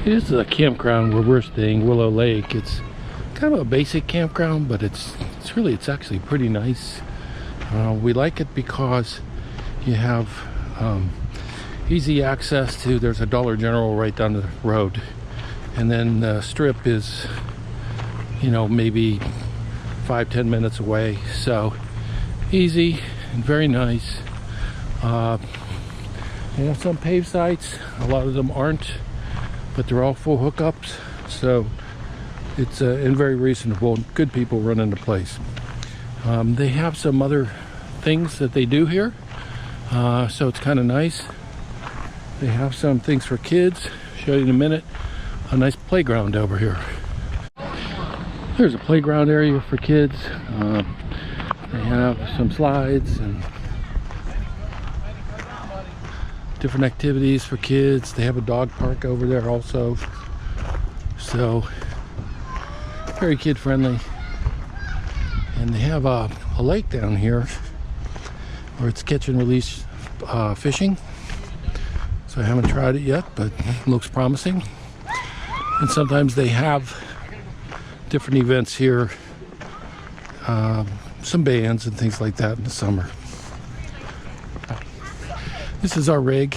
This is a campground where we're staying, Willow Lake. It's kind of a basic campground, but it's actually pretty nice. We like it because you have easy access to, there's a Dollar General right down the road, and then the strip is, you know, maybe 5-10 minutes away. So easy and very nice. They have some paved sites, a lot of them aren't, but they're all full hookups, so it's and very reasonable. Good people running the place. They have some other things that they do here, so it's kind of nice. They have some things for kids. Show you in a minute. A nice playground over here. There's a playground area for kids. They have some slides and different activities for kids. They have a dog park over there also, so very kid friendly. And they have a lake down here where it's catch and release fishing. So I haven't tried it yet, but it looks promising. And sometimes they have different events here, some bands and things like that in the summer. This is our rig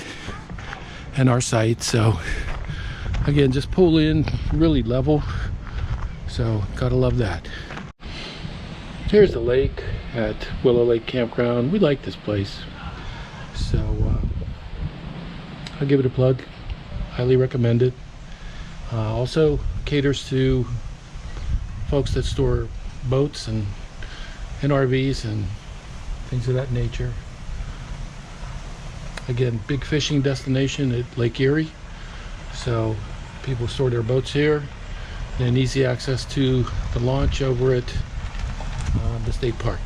and our site, so again, just pull in, really level, so gotta love that. Here's the lake at Willow Lake Campground. We like this place, so I'll give it a plug. Highly recommend it. Also caters to folks that store boats and RVs and things of that nature. Again, big fishing destination at Lake Erie, so people store their boats here, and easy access to the launch over at the state park.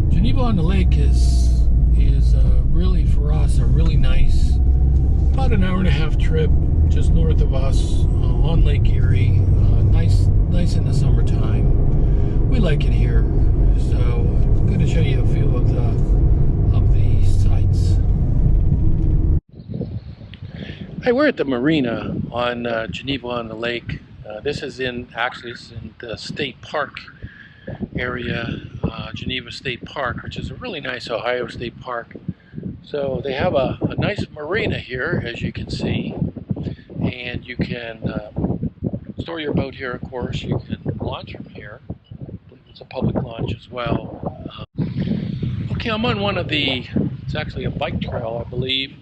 Geneva-On-The-Lake is really, for us, a really nice, about an hour-and-a-half trip just north of us on Lake Erie. Nice in the summertime. We like it here, so I'm going to show you a few of the sites. Hey, we're at the marina on Geneva-On-The-Lake. This is in the state park area, Geneva State Park, which is a really nice Ohio state park. So they have a nice marina here, as you can see, and you can store your boat here, of course. You can launch from here. It's a public launch as well. Okay, I'm on one of it's actually a bike trail, I believe,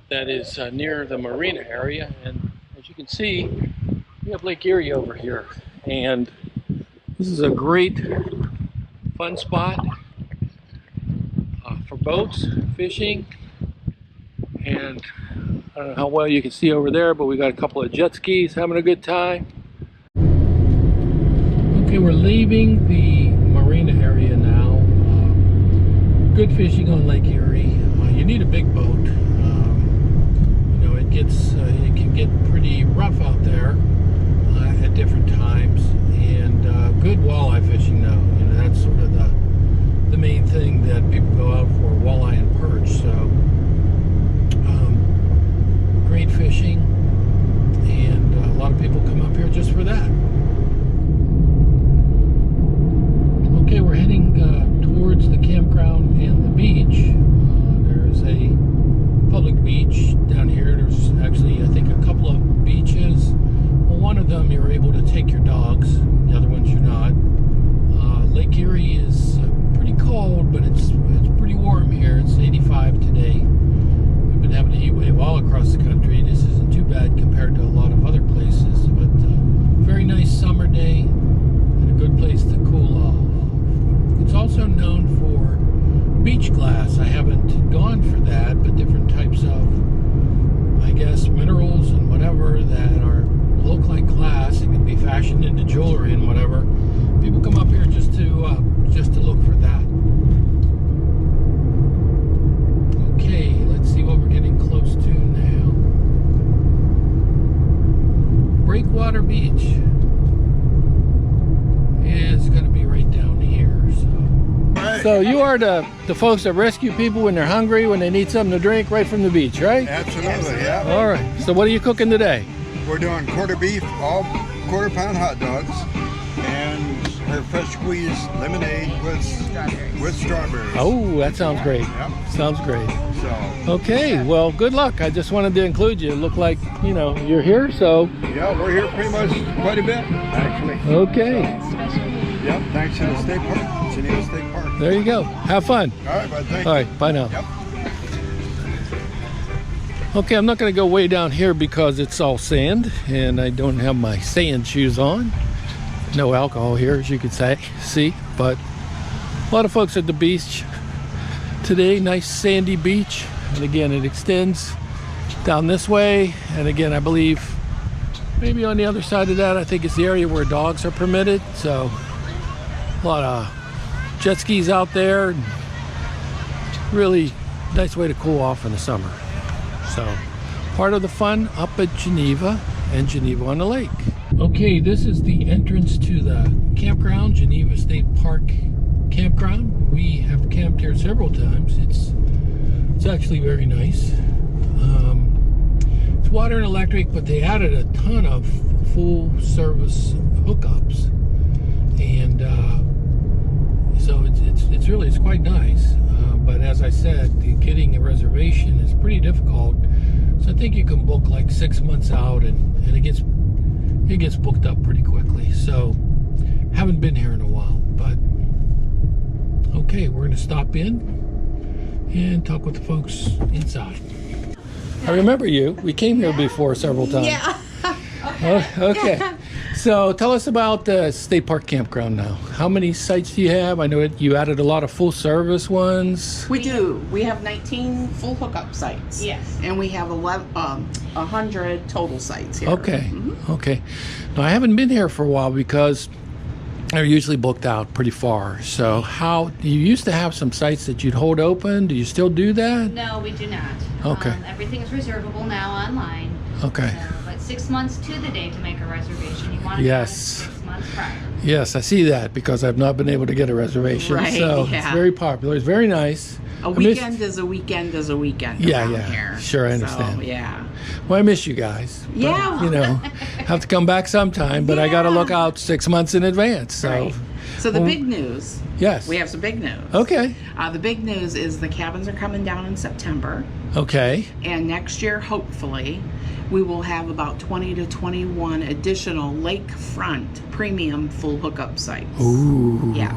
that is near the marina area, and as you can see, we have Lake Erie over here, and this is a great fun spot for boats, fishing, and I don't know how well you can see over there, but we got a couple of jet skis having a good time. Okay, we're leaving the marina area now. Good fishing on Lake Erie. You need a big boat. You know, it can get pretty rough out there at different times, and good walleye fishing though. You know, that's sort of the main thing that people go out for, walleye and perch. So great fishing, and a lot of people come up here just for that. Okay, we're heading towards the campground and the beach. There's a public beach down here. There's actually, I think, a couple of beaches. Well, one of them you're able to take your dogs, the other ones you're not. Lake Erie is pretty cold, but it's pretty warm here. It's 85 today. We've been having a heat wave all across the country. This isn't too bad compared to a lot of other places, but very nice summer day and a good place to cool off. It's also known for beach glass. I haven't gone for that, but different types of, I guess, minerals and whatever that look like glass. It can be fashioned into jewelry and whatever. People come up here just to look for that. Okay, let's see what we're getting close to now. Breakwater Beach is going to be right down here. So. Hey. So you are the folks that rescue people when they're hungry, when they need something to drink, right from the beach, right? Absolutely, yeah. All right. So what are you cooking today? We're doing quarter beef, all quarter-pound hot dogs, and her fresh squeezed lemonade with strawberries. Oh, that sounds great. Yep. Sounds great. So, Okay, well, good luck. I just wanted to include you. It looked like, you know, you're here, so. yeah, we're here pretty much quite a bit, actually. Okay. Yep, thanks to the state park, Geneva State Park. There you go. Have fun. All right, bud, thank you. All right, bye now. Yep. Okay, I'm not going to go way down here because it's all sand and I don't have my sand shoes on. No alcohol here, as you can see, but a lot of folks at the beach today. Nice sandy beach, and again it extends down this way, and again I believe maybe on the other side of that I think it's the area where dogs are permitted, so a lot of jet skis out there, and really nice way to cool off in the summer. So part of the fun up at Geneva and Geneva-On-The-Lake. Okay, this is the entrance to the campground, Geneva State Park campground. We have camped here several times. It's actually very nice. It's water and electric, but they added a ton of full service hookups, and so it's quite nice. But as I said, getting a reservation is pretty difficult. So I think you can book like 6 months out, and it gets booked up pretty quickly. So haven't been here in a while, but okay, we're gonna stop in and talk with the folks inside. I remember you. We came here before several times. Yeah. Oh, okay. So tell us about the State Park Campground now. How many sites do you have? I know you added a lot of full service ones. We do. We have 19 full hookup sites. Yes. And we have 100 total sites here. Okay. Okay. Now I haven't been here for a while because they're usually booked out pretty far. So how you used to have some sites that you'd hold open? Do you still do that? No, we do not. Okay. Everything is reservable now online. Okay. So, but 6 months to the day to make a reservation. You want to Yes. 6 months prior. Yes, I see that because I've not been able to get a reservation. Right, So it's yeah. very popular. It's very nice. A weekend is a weekend is a weekend. Yeah, around yeah. Here. Sure, I understand. So, yeah. Well, I miss you guys. But, Yeah. you know, have to come back sometime, but I got to look out 6 months in advance. So, Right. So the big news. yes. We have some big news. Okay. The big news is the cabins are coming down in September. Okay. And next year, hopefully, we will have about 20 to 21 additional lakefront premium full hookup sites. Ooh. Yeah.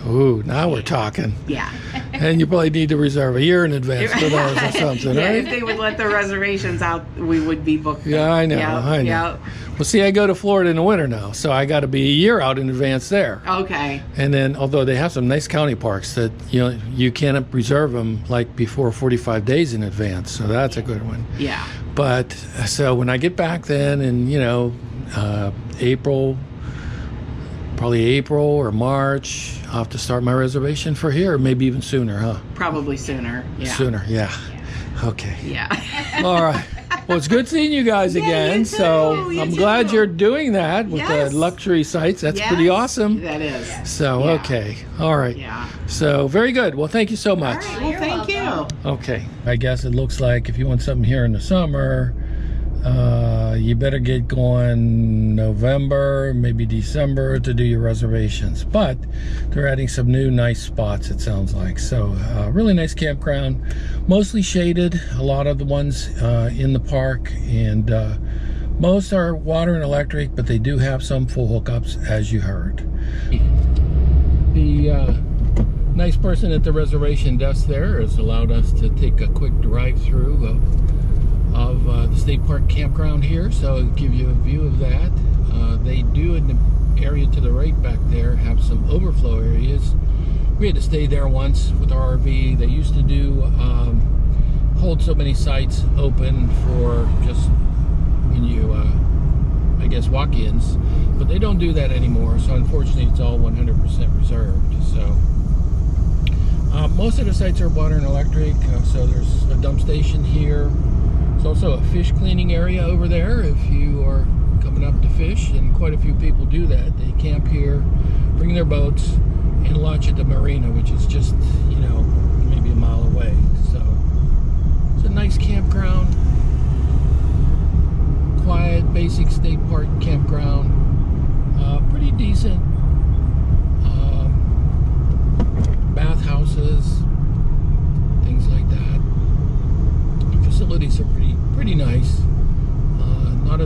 Ooh, now we're talking. Yeah. And you probably need to reserve a year in advance for those or something, Yeah, if right? they would let the reservations out, we would be booked. Yeah, I know. Yeah, I know. yeah. Well, see, I go to Florida in the winter now, so I got to be a year out in advance there. Okay. And then, although they have some nice county parks that you can't reserve them like before 45 days in advance, so that's a good one. Yeah. But so when I get back then, in April, probably April or March, I'll have to start my reservation for here, maybe even sooner, huh? Probably sooner. Yeah. Sooner, yeah. Okay. Yeah. All right. Well, it's good seeing you guys again. you So too, you I'm glad too. you're doing that with Yes. the luxury sites. That's Yes, pretty awesome. That is. So, Yeah. okay. All right. Yeah. So, very good. Well, thank you so All much. right. Well, You're thank welcome. you. Okay. I guess it looks like if you want something here in the summer, you better get going November, maybe December to do your reservations. But they're adding some new nice spots, it sounds like. So, really nice campground, mostly shaded, a lot of the ones in the park, and most are water and electric, but they do have some full hookups, as you heard. The nice person at the reservation desk there has allowed us to take a quick drive-through of the state park campground here, so I'll give you a view of that. They do, in the area to the right back there, have some overflow areas. We had to stay there once with our RV. They used to do hold so many sites open for just when you I guess walk-ins, but they don't do that anymore, so unfortunately it's all 100% reserved. So most of the sites are water and electric, so there's a dump station here. There's also a fish cleaning area over there if you are coming up to fish, and quite a few people do that. They camp here, bring their boats, and launch at the marina, which is just, you know, maybe a mile away. So it's a nice campground, quiet, basic state park campground, pretty decent. Bathhouses, things like that. Facilities are pretty nice. Not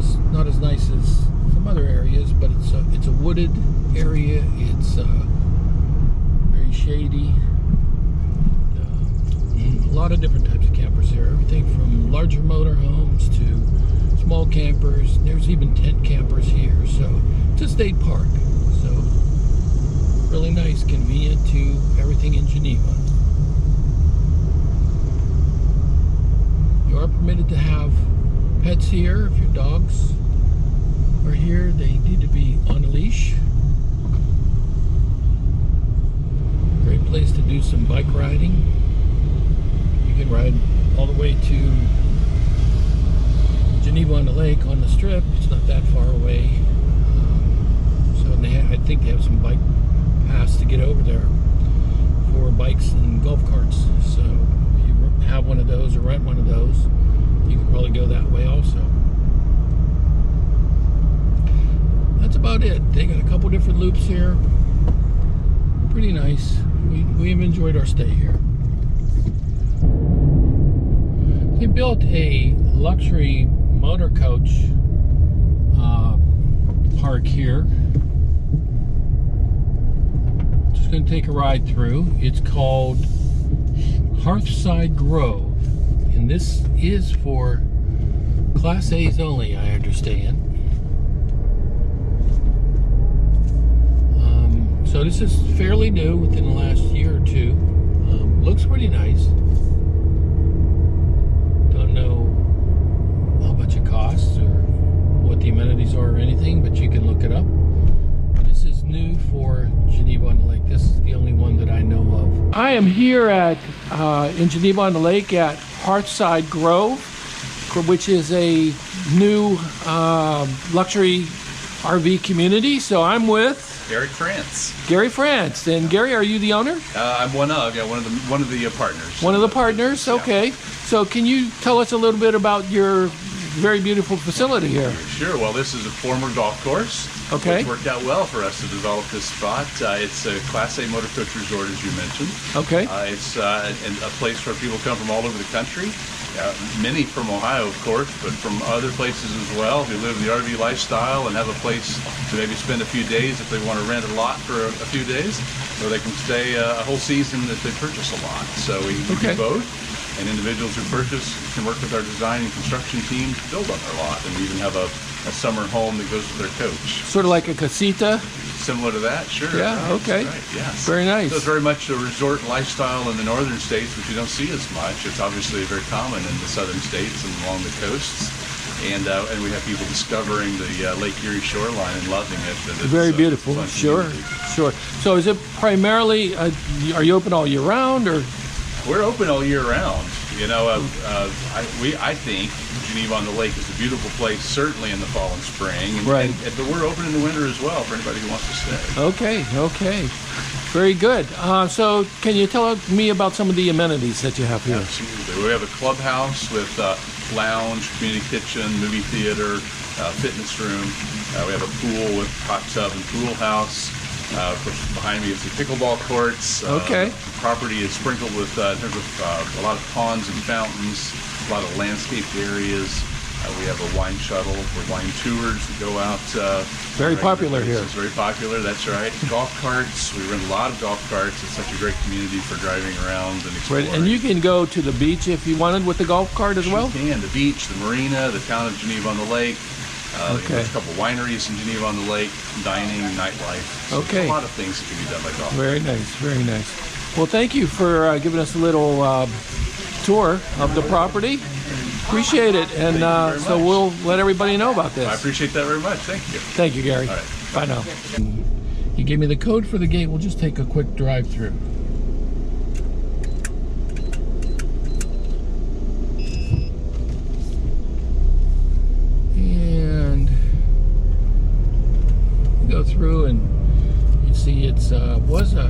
as nice as some other areas, but it's a wooded area. It's very shady. A lot of different types of campers here. Everything from larger motorhomes to small campers. There's even tent campers here. So it's a state park. So really nice, convenient to everything in Geneva. You are permitted to have pets here. If your dogs are here, they need to be on a leash. Great place to do some bike riding. You can ride all the way to Geneva-On-The-Lake on the strip. It's not that far away. So I think they have some bike paths to get over there for bikes and golf carts. So if you have one of those or rent one of those, you can probably go that way also. That's about it. They got a couple different loops here. Pretty nice. We've enjoyed our stay here. They built a luxury motor coach park here. Just going to take a ride through. It's called Hearthside Grove, and this is for Class A's only, I understand. So this is fairly new, within the last year or two. Looks pretty nice. Don't know how much it costs or what the amenities are or anything, but you can look it up. This is new for Geneva-On-The-Lake. This is the only one that I know of. I am here in Geneva-On-The-Lake at Hearthside Grove, which is a new luxury RV community. So I'm with Gary France. Gary France. And Gary, are you the owner? I'm one of the partners. One of the partners, okay. So can you tell us a little bit about your very beautiful facility here? Sure. Well, this is a former golf course. Okay. Which worked out well for us to develop this spot. It's a Class A motor coach resort, as you mentioned. Okay. It's a place where people come from all over the country. Many from Ohio, of course, but from other places as well, who live the RV lifestyle and have a place to maybe spend a few days if they want to rent a lot for a few days, or they can stay a whole season if they purchase a lot. So we do both, and individuals who purchase can work with our design and construction team to build on their lot, and we even have a summer home that goes with their coach. Sort of like a casita? Similar to that, sure. Yeah, right, okay. Right, yes. Very nice. So it's very much a resort lifestyle in the northern states, which you don't see as much. It's obviously very common in the southern states and along the coasts. And we have people discovering the Lake Erie shoreline and loving it. And it's very beautiful. Sure. So is it primarily, are you open all year round, or? We're open all year round. You know, I think Geneva-On-The-Lake is a beautiful place, certainly in the fall and spring. Right. But we're open in the winter as well for anybody who wants to stay. Okay. Very good. So can you tell me about some of the amenities that you have here? Absolutely. We have a clubhouse with lounge, community kitchen, movie theater, fitness room. We have a pool with hot tub and pool house. Of course, behind me is the pickleball courts. Okay. The property is sprinkled with in terms of a lot of ponds and fountains, a lot of landscaped areas. We have a wine shuttle for wine tours that go out. Very popular here. It's very popular, that's right. Golf carts. We rent a lot of golf carts. It's such a great community for driving around and exploring. Right, and you can go to the beach if you wanted with the golf cart as well? You can. The beach, the marina, the town of Geneva-On-The-Lake. There's a couple wineries in Geneva-On-The-Lake, dining, nightlife. So okay. There's a lot of things that can be done by golf. Very nice. Well, thank you for giving us a little tour of the property. Appreciate it. And so we'll let everybody know about this. I appreciate that very much. Thank you. Thank you, Gary. All right. Bye now. He gave me the code for the gate. We'll just take a quick drive through. And go through and you see it's was a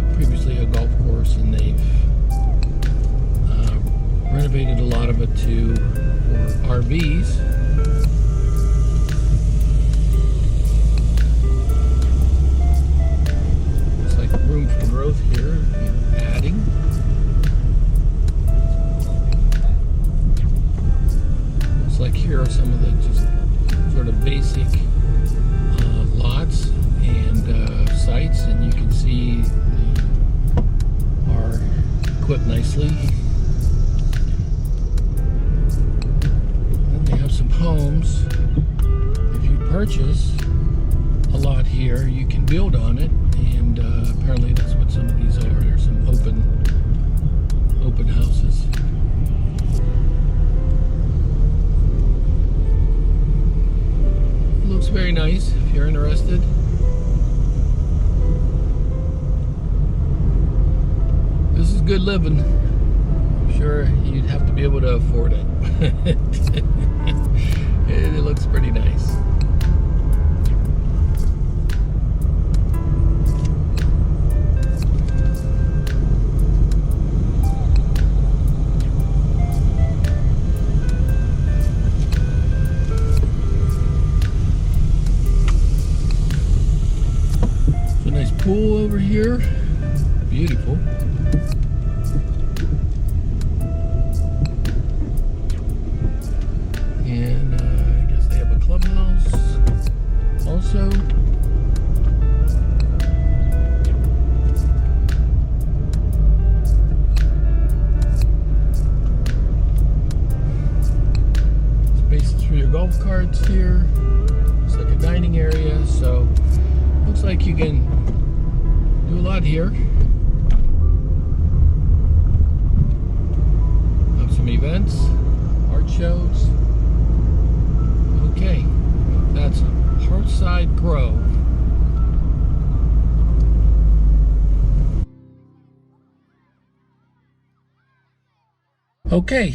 renovated a lot of it for RVs. It's like room for growth here, adding. Looks like here are some of the just sort of basic lots and sites, and you can see they are equipped nicely. And they have some homes. If you purchase a lot here, you can build on it, and apparently that's what some of these are. There's some open houses. Looks very nice if you're interested. This is good living. I'm sure you'd have to be able to afford it. It looks pretty nice. Pool over here, beautiful. And I guess they have a clubhouse also. Spaces for your golf carts here. It's like a dining area, so looks like you can do a lot here. Have some events, art shows. Okay, that's Hearthside Grove. Okay,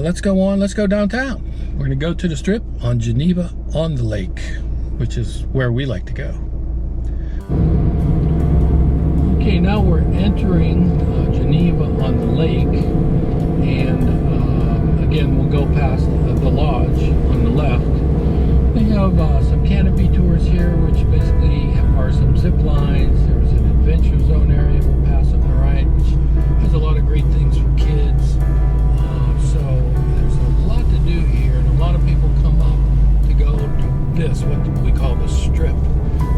let's go on. Let's go downtown. We're gonna go to the Strip on Geneva-On-The-Lake, which is where we like to go. Okay, now we're entering Geneva-On-The-Lake, and again, we'll go past the lodge on the left. They have some canopy tours here, which basically are some zip lines. There's an adventure zone area we'll pass on the right, which has a lot of great things for kids. So there's a lot to do here, and a lot of people come up to go to this, what we call the Strip.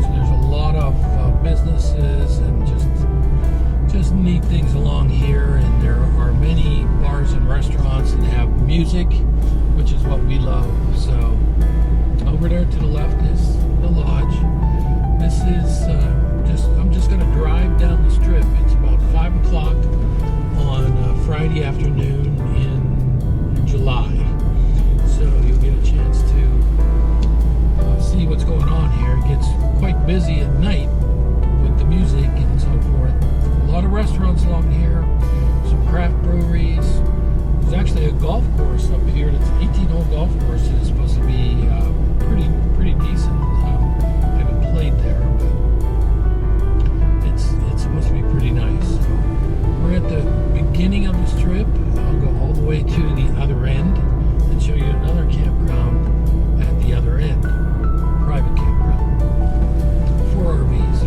So there's a lot of businesses and just neat things along here, and there are many bars and restaurants that have music, which is what we love. So over there to the left is the lodge. This is I'm just going to drive down the Strip. It's about 5 o'clock on Friday afternoon in July, so you'll get a chance to see what's going on here. It gets quite busy at night with the music and so forth. A lot of restaurants along here, some craft breweries. There's actually a golf course up here. It's an 18-hole golf course. It's supposed to be pretty decent. I haven't played there, but it's supposed to be pretty nice. So we're at the beginning of the Strip. I'll go all the way to the other end and show you another campground at the other end, private campground for RVs.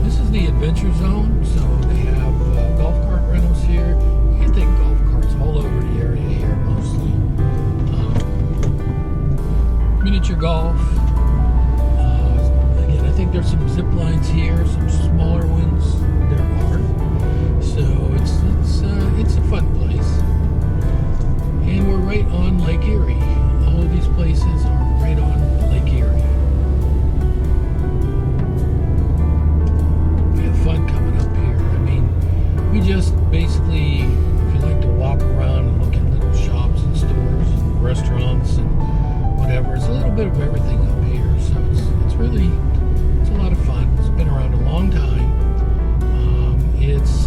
This is the adventure zone, so they have golf cart rentals here. You can take golf carts all over the area here, mostly. Miniature golf. Again, I think there's some zip lines here, some smaller ones there are. So it's a fun place. And we're right on Lake Erie. All of these places are right on Lake Erie. We have fun coming up here. I mean, we just basically, if you like to walk around and look at little shops and stores and restaurants and whatever, it's a little bit of everything up here. So it's really a lot of fun. It's been around a long time. It's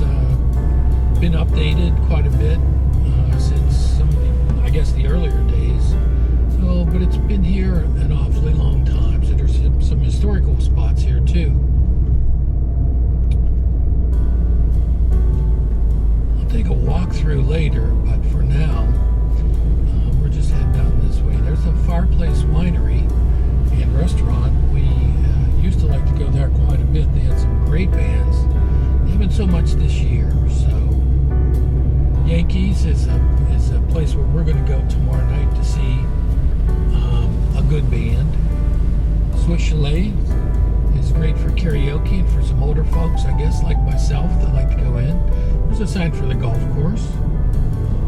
been updated quite a bit since some of the, I guess, the earlier days. So, but it's been here an awfully long time. So there's some historical spots here too. I'll take a walk walk through later, but for now, we're just heading down this way. There's a Fireplace Winery and restaurant. We used to like to go there quite a bit. They had some great bands. They haven't so much this year. So Yankees is a place where we're going to go tomorrow night to see a good band. Swiss Chalet is great for karaoke and for some older folks, I guess, like myself, that like to go in. There's a sign for the golf course.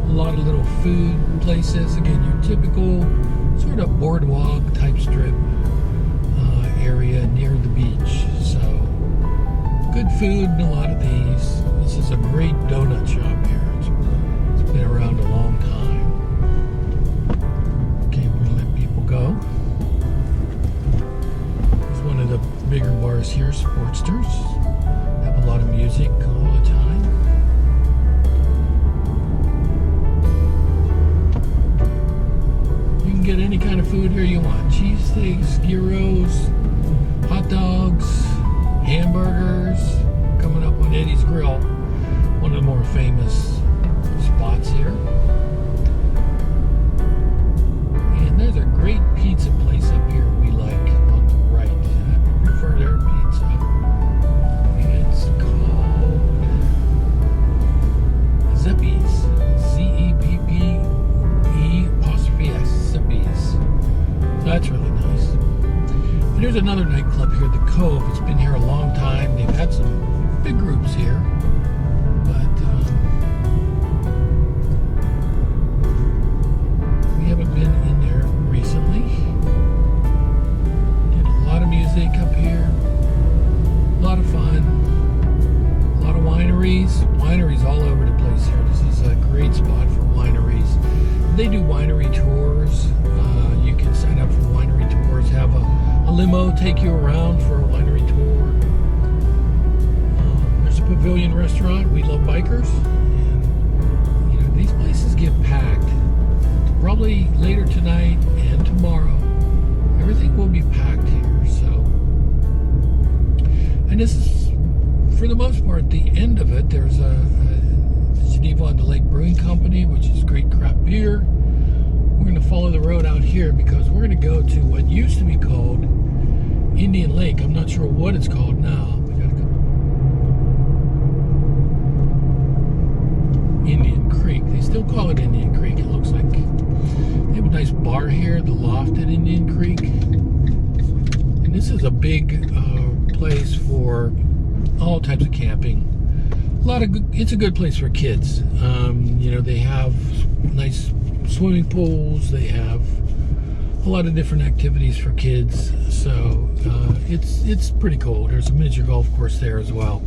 A lot of little food places. Again, your typical sort of boardwalk type strip area near the beach. So good food in a lot of these. This is a great donut shop here. It's been around a long time. Okay, we're gonna let people go. It's one of the bigger bars here, Sportsters. Have a lot of music all the time. You can get any kind of food here you want. Cheesesteaks, gyros, hot dogs, hamburgers. Coming up on Eddie's Grill, one of the more famous spots here. And there's a great pizza place up here we like on the right. I prefer their pizza. It's called Zippy's. Z-E-P-P-E''S. Zippy's. So that's really nice. And there's another nightclub here, The Cove. It's been here a long time. They've had some big groups here. But we haven't been in there recently. Did a lot of music up here. A lot of fun. A lot of wineries. Wineries all over the place here. This is a great spot for wineries. They do winery tours. You can sign up for winery tours. Have a limo take you around for a winery tour. There's a Pavilion restaurant. We love bikers. And, you know, these places get packed. Probably later tonight and tomorrow. Everything will be packed here. So, and this is, for the most part, the end of it. There's a Geneva-On-The-Lake Brewing Company, which is great craft beer. We're going to follow the road out here because we're going to go to what used to be called Indian Lake. I'm not sure what it's called now. We got to go. Indian Creek. They still call it Indian Creek, it looks like. They have a nice bar here, the Loft at Indian Creek. And this is a big place for all types of camping. It's a good place for kids. You know, they have nice swimming pools. They have a lot of different activities for kids. So it's pretty cool. There's a miniature golf course there as well.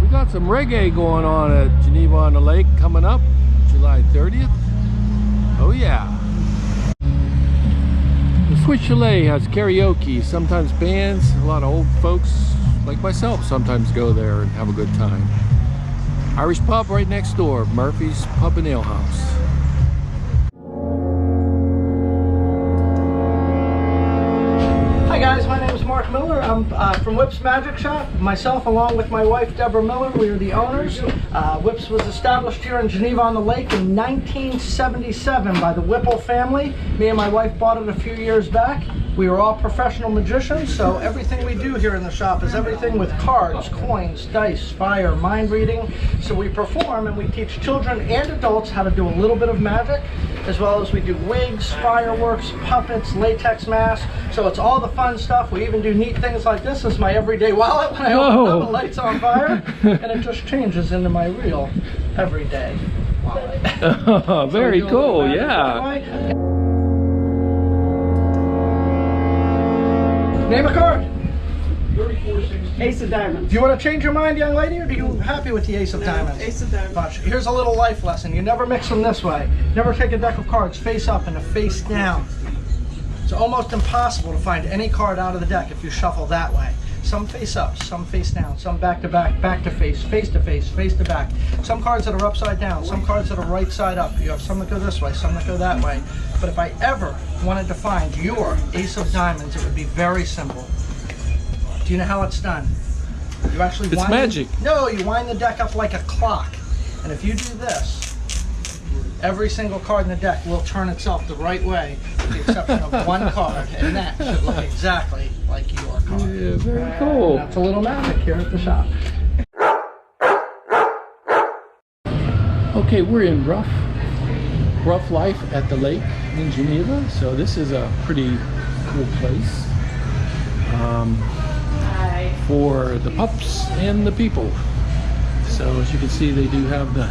We got some reggae going on at Geneva-On-The-Lake coming up July 30th. Oh yeah. The Swiss Chalet has karaoke, sometimes bands. A lot of old folks like myself sometimes go there and have a good time. Irish pub right next door, Murphy's Pub and Ale House. Hi guys, my name is Mark Miller. I'm from Whip's Magic Shop. Myself, along with my wife Deborah Miller, we are the owners. Whip's was established here in Geneva-On-The-Lake in 1977 by the Whipple family. Me and my wife bought it a few years back. We are all professional magicians, so everything we do here in the shop is everything with cards, coins, dice, fire, mind reading. So we perform and we teach children and adults how to do a little bit of magic, as well as we do wigs, fireworks, puppets, latex masks. So it's all the fun stuff. We even do neat things like this. This is my everyday wallet when I open up, the light's on fire, and it just changes into my real everyday wallet. Oh, very cool, yeah. Name a card. Ace of Diamonds. Do you want to change your mind, young lady, or are you happy with the Ace of Diamonds? Ace of Diamonds. Bunch. Here's a little life lesson. You never mix them this way. Never take a deck of cards face up and a face down. It's almost impossible to find any card out of the deck if you shuffle that way. Some face up, some face down, some back to back, back to face to face, face to back. Some cards that are upside down, some cards that are right side up. You have some that go this way, some that go that way. But if I ever wanted to find your Ace of Diamonds, it would be very simple. Do you know how it's done? You actually It's magic. No, you wind the deck up like a clock. And if you do this, every single card in the deck will turn itself the right way, with the exception of one card, and that should look exactly like your card. Yeah, very cool. And that's a little magic here at the shop. Okay, we're in Rough Life at the lake in Geneva. So this is a pretty cool place for the pups and the people. So as you can see, they do have the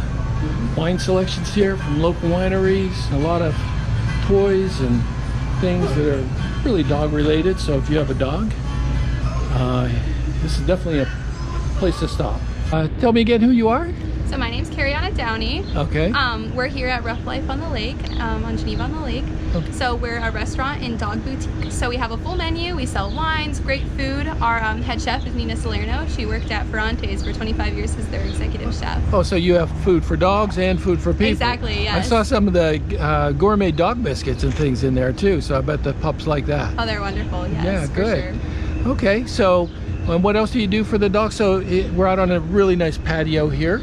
wine selections here from local wineries, a lot of toys and things that are really dog related. So if you have a dog, this is definitely a place to stop. Tell me again who you are. So my name's Carriana Downey. Okay. We're here at Rough Life on the Lake, on Geneva-On-The-Lake. Okay. So we're a restaurant and dog boutique. So we have a full menu, we sell wines, great food. Our head chef is Nina Salerno. She worked at Ferrante's for 25 years as their executive chef. Oh, so you have food for dogs and food for people. Exactly, yes. I saw some of the gourmet dog biscuits and things in there too, so I bet the pups like that. Oh, they're wonderful, yes, Yeah, for good. sure. Okay, so what else do you do for the dogs? So we're out on a really nice patio here,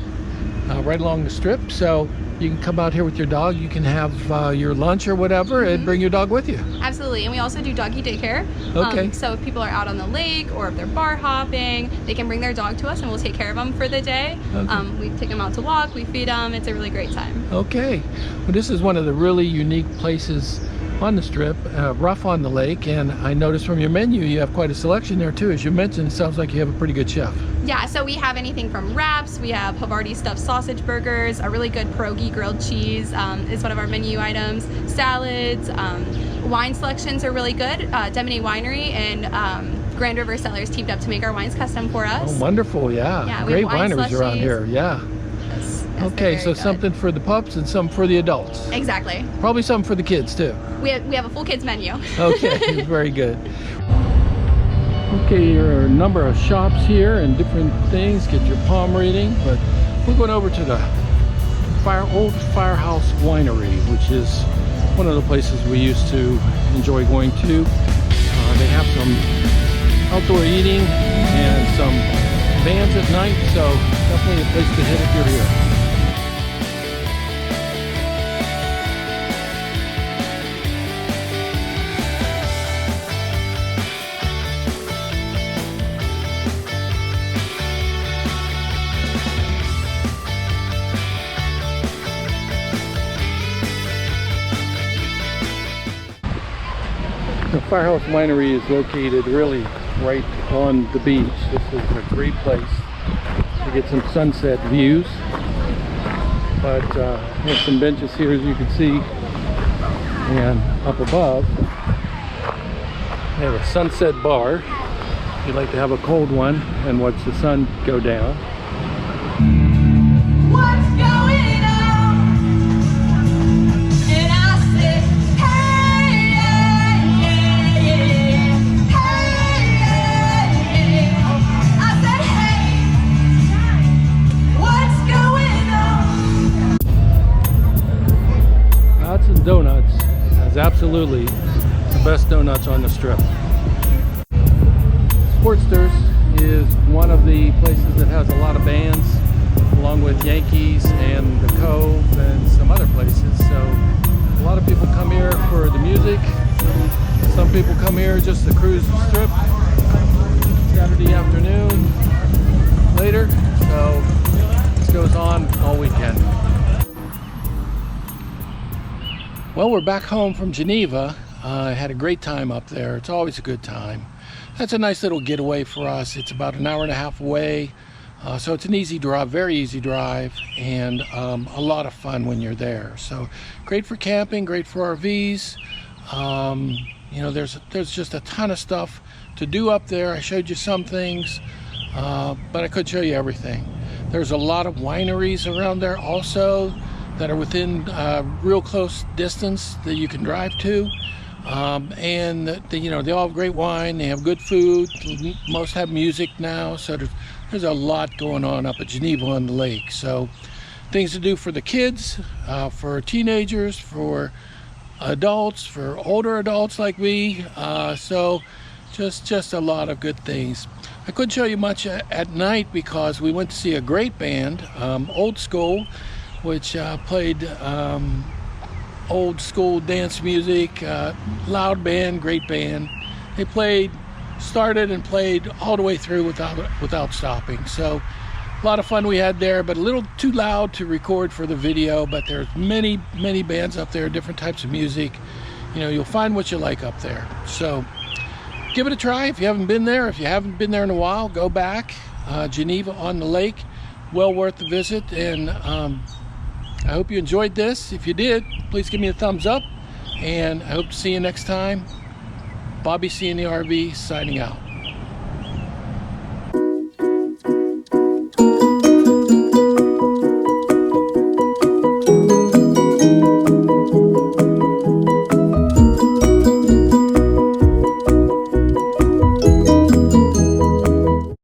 right along the strip. So you can come out here with your dog. You can have your lunch or whatever and bring your dog with you. Absolutely, and we also do doggy daycare. Okay. So if people are out on the lake or if they're bar hopping, they can bring their dog to us and we'll take care of them for the day. Okay. We take them out to walk, we feed them. It's a really great time. Okay, well, this is one of the really unique places on the strip, Rough on the Lake, and I noticed from your menu you have quite a selection there too. As you mentioned, it sounds like you have a pretty good chef. Yeah, so we have anything from wraps, we have Havarti stuffed sausage burgers, a really good pierogi grilled cheese is one of our menu items, salads, wine selections are really good. Demone Winery and Grand River Cellars teamed up to make our wines custom for us. Oh, wonderful, yeah. Yeah, we Great have wine wineries around slushies. here, yeah. Yes, Okay, they're so very good. something for the pups and some for the adults. Exactly. Probably something for the kids too. We have a full kids menu. Okay, very good. Okay, there are a number of shops here and different things. Get your palm reading, but we're going over to the old Firehouse Winery, which is one of the places we used to enjoy going to. They have some outdoor eating and some bands at night, so definitely a place to hit if you're here. The Firehouse Winery is located really right on the beach. This is a great place to get some sunset views. But there's some benches here, as you can see, and up above they have a sunset bar. If you'd like to have a cold one and watch the sun go down. What's going on? And I said, hey, yeah, yeah, yeah. Hey, yeah. I said, hey, what's going on? Dots and Donuts is absolutely the best donuts on the strip. Sportsters is one of the places that has a lot of bands, along with Yankees and the Cove and some other places. So a lot of people come here for the music. Some people come here just to cruise the strip Saturday afternoon later. So this goes on all weekend. Well, we're back home from Geneva. I had a great time up there. It's always a good time. That's a nice little getaway for us. It's about an hour and a half away. So it's an easy drive, very easy drive, and a lot of fun when you're there. So great for camping, great for RVs. You know, there's just a ton of stuff to do up there. I showed you some things, but I couldn't show you everything. There's a lot of wineries around there also that are within real close distance that you can drive to. And you know, they all have great wine, they have good food, most have music now, so there's a lot going on up at Geneva-On-The-Lake. So things to do for the kids, for teenagers, for adults, for older adults like me. So just a lot of good things. I couldn't show you much at night because we went to see a great band, Old School, which played old school dance music, loud band, great band. They started and played all the way through without stopping. So a lot of fun we had there, but a little too loud to record for the video. But there's many bands up there, different types of music. You know, you'll find what you like up there. So give it a try if you haven't been there. If you haven't been there in a while, go back. Geneva-On-The-Lake, well worth the visit. And I hope you enjoyed this. If you did, please give me a thumbs up. And I hope to see you next time. Bobby C in the RV signing out.